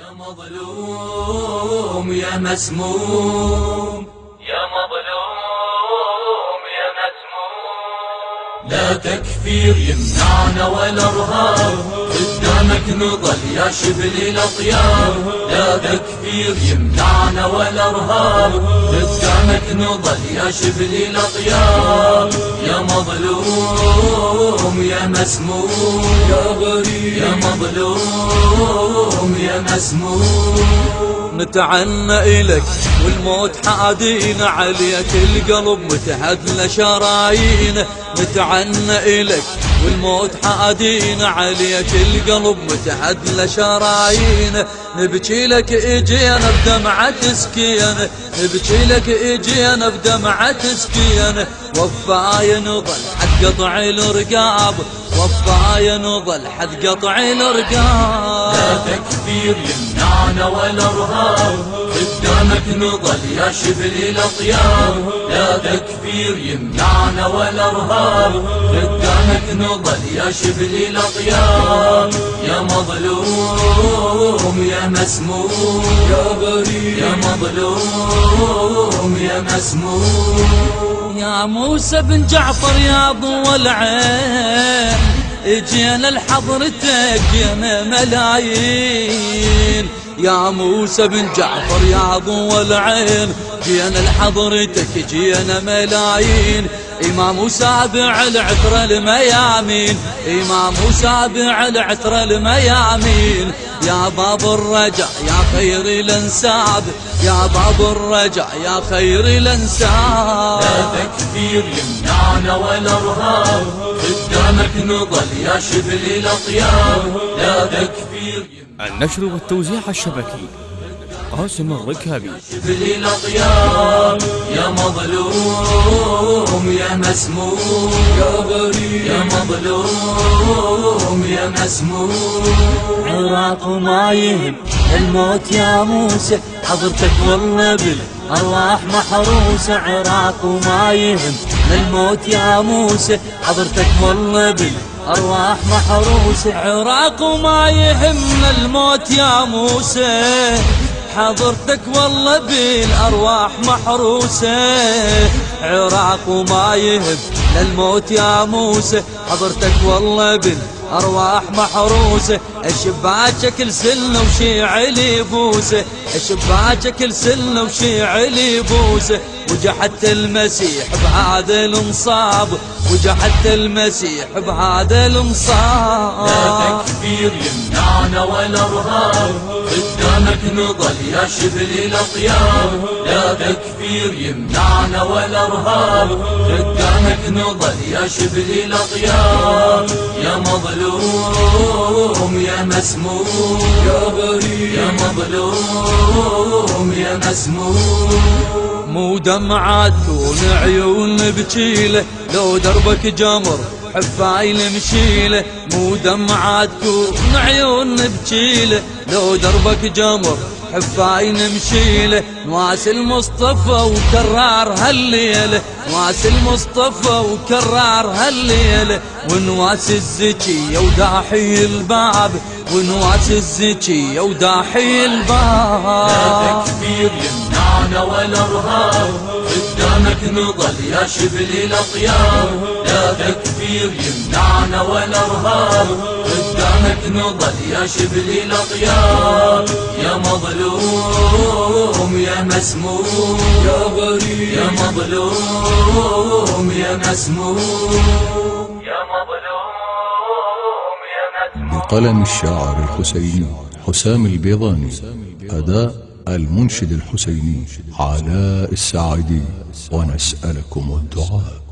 يا مظلوم يا مسموم، يا مظلوم يا مسموم، لا تكفير يمنعنا ولا ارهاب، قدامك نضل يا شبل الاطياب، لا تكفير يمنعنا ولا ارهاب، قدامك نضل يا شبل الاطياب، يا مظلوم يا مسموم، يا غريب يا مظلوم يا مسموم، نتعنى إلك والموت حادينا عليك، القلب متهدل شرايينه، نتعنى إلك والموت حادينا عليك، القلب متهدل شرايينه، نبكي لك اجينا بدمعة سكينه، نبكي لك اجينا بدمعة سكينه، وفاي نظل حد قطع الرقاب، وفاي نظل حد قطع الرقاب، لا تكفير يمنعنا ولا ارهاب، قدامك نضل يا شبل الاطياب، لا تكفير يمنعنا ولا ارهاب، قدامك نضل يا شبل الاطياب، يا مظلوم يا مسموم، يا غريب يا مظلوم يا مسموم، يا موسى بن جعفر يا ضو العين، اجينا لحضرتك جينا ملايين، يا موسى بن جعفر يا ضو العين، جينا لحضرتك جينا ملايين، إمام سابع العترة الميامين، إمام سابع العترة الميامين، يا باب الرجع يا خير الانساب، يا باب الرجع يا خير الانساب، لا تكفير يمنعنا ولا ارهاب، قدامك نضل يا شبل الاطياب، لا تكفير. النشر والتوزيع الشبكي قاسم الركابي. شبل الاطياب يا مظلوم يا مسموم، يا غريب يا مظلوم يا مسموم، عراق ما يهم الموت يا موسى، حضرتك والله بالارواح محروسه، عراق ما يهم الموت يا موسى، حضرتك والله بالارواح محروسه، عراق ما يهمنا الموت يا موسى، حضرتك والله بالارواح محروسه، عراق ما يهم للموت يا موسى، حضرتك والله بالارواح محروسه، الشباكك السلة وشيع لي بوسه، الشباكك السلة وشيع لي بوسه، وجحدت المسيح بهذا الانصاب، وجحدت المسيح بهذا الانصاب، لا تكفير يمنعنا ولا ارهاب، قدامك نضل يا شبل الاطياب، لا تكفير يمنعنا ولا ارهاب، قدامك نضل يا شبل الاطياب، يا مظلوم يا مسموم، يا غريب يا مظلوم يا مسموم، مو دمعات كون عيون بجيله، لو دربك جمر حفايل مشيله، مو دمعات كون عيون بجيله، لو دربك جمر حفاين مشيله، نواس المصطفى وكرار هالليله، نواس المصطفى وكرار هالليله، ونواس الزكية وداحي الباب، ونواس الزكية وداحي الباب، لا تكفير يمنعنا ولا ارهاب، قدامك نضل يا شبل الاطياب، لا تكفير يمنعنا ولا ارهاب، قدامك نضل يا شبل الاطياب، يا مظلوم يا مسموم، يا غريب يا مظلوم يا مسموم، يا مظلوم يا مسموم. بقلم الشاعر الحسيني حسام البيضاني، أداء المنشد الحسيني علاء السعدي، ونسألكم الدعاء.